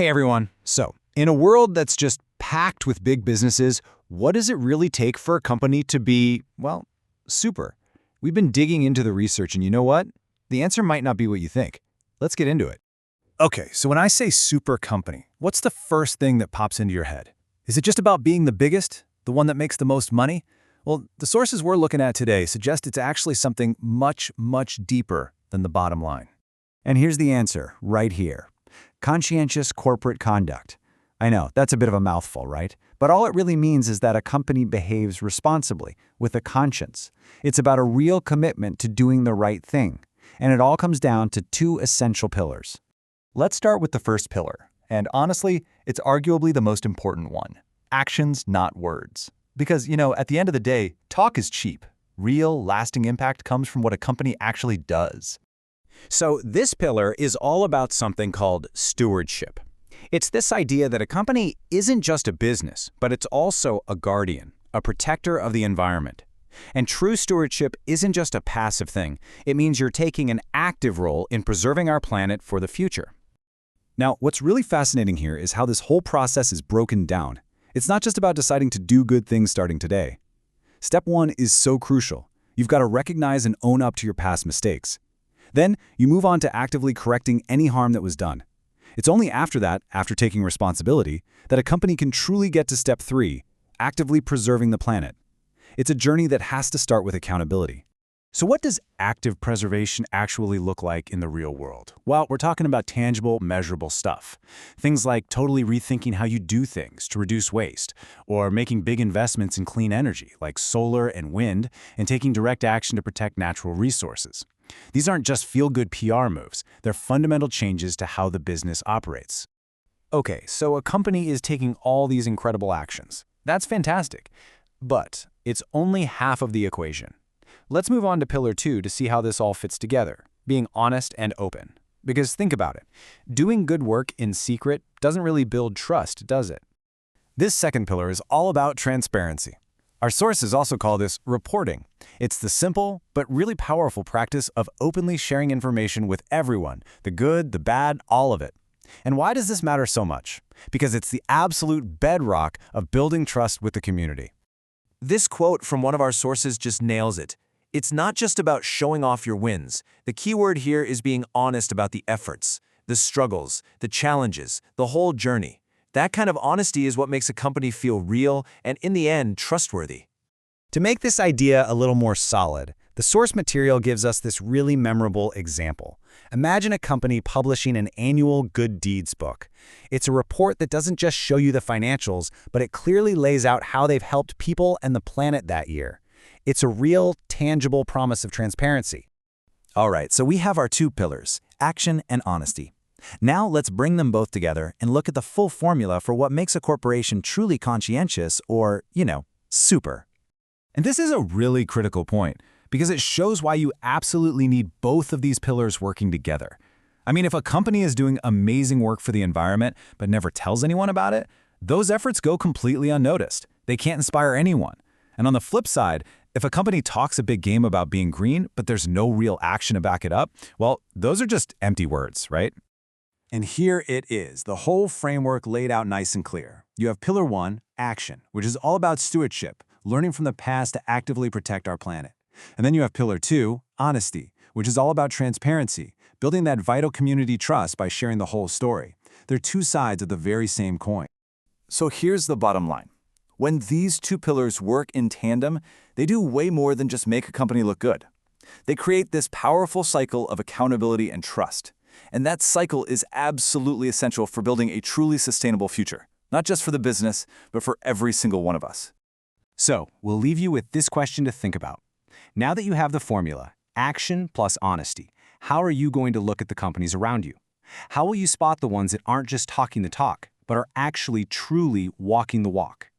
Hey everyone. So, in a world that's just packed with big businesses, what does it really take for a company to be, well, super? We've been digging into the research, and you know what? The answer might not be what you think. Let's get into it. Okay, so when I say super company, what's the first thing that pops into your head? Is it just about being the biggest, the one that makes the most money? Well, the sources we're looking at today suggest it's actually something much, much deeper than the bottom line. And here's the answer, right here. Conscientious corporate conduct. I know, that's a bit of a mouthful, right? But all it really means is that a company behaves responsibly, with a conscience. It's about a real commitment to doing the right thing. And it all comes down to two essential pillars. Let's start with the first pillar. And honestly, it's arguably the most important one. Actions, not words. Because, at the end of the day, talk is cheap. Real, lasting impact comes from what a company actually does. So this pillar is all about something called stewardship. It's this idea that a company isn't just a business, but it's also a guardian, a protector of the environment. And true stewardship isn't just a passive thing. It means you're taking an active role in preserving our planet for the future. Now, what's really fascinating here is how this whole process is broken down. It's not just about deciding to do good things starting today. Step one is so crucial. You've got to recognize and own up to your past mistakes. Then, you move on to actively correcting any harm that was done. It's only after that, after taking responsibility, that a company can truly get to step 3, actively preserving the planet. It's a journey that has to start with accountability. So what does active preservation actually look like in the real world? Well, we're talking about tangible, measurable stuff. Things like totally rethinking how you do things to reduce waste, or making big investments in clean energy, like solar and wind, and taking direct action to protect natural resources. These aren't just feel-good PR moves. They're fundamental changes to how the business operates. Okay, so a company is taking all these incredible actions. That's fantastic. But it's only half of the equation. Let's move on to pillar 2 to see how this all fits together, being honest and open. Because think about it, doing good work in secret doesn't really build trust, does it? This second pillar is all about transparency. Our sources also call this reporting. It's the simple but really powerful practice of openly sharing information with everyone, the good, the bad, all of it. And why does this matter so much? Because it's the absolute bedrock of building trust with the community. This quote from one of our sources just nails it. It's not just about showing off your wins. The key word here is being honest about the efforts, the struggles, the challenges, the whole journey. That kind of honesty is what makes a company feel real and, in the end, trustworthy. To make this idea a little more solid, the source material gives us this really memorable example. Imagine a company publishing an annual good deeds book. It's a report that doesn't just show you the financials, but it clearly lays out how they've helped people and the planet that year. It's a real, tangible promise of transparency. All right, so we have our two pillars, action and honesty. Now let's bring them both together and look at the full formula for what makes a corporation truly conscientious or, super. And this is a really critical point, because it shows why you absolutely need both of these pillars working together. I mean, if a company is doing amazing work for the environment but never tells anyone about it, those efforts go completely unnoticed. They can't inspire anyone. And on the flip side, if a company talks a big game about being green, but there's no real action to back it up, well, those are just empty words, right? And here it is, the whole framework laid out nice and clear. You have pillar 1, action, which is all about stewardship, learning from the past to actively protect our planet. And then you have pillar 2, honesty, which is all about transparency, building that vital community trust by sharing the whole story. They're two sides of the very same coin. So here's the bottom line. When these two pillars work in tandem, they do way more than just make a company look good. They create this powerful cycle of accountability and trust. And that cycle is absolutely essential for building a truly sustainable future, not just for the business, but for every single one of us. So, we'll leave you with this question to think about. Now that you have the formula, action plus honesty, how are you going to look at the companies around you? How will you spot the ones that aren't just talking the talk, but are actually truly walking the walk?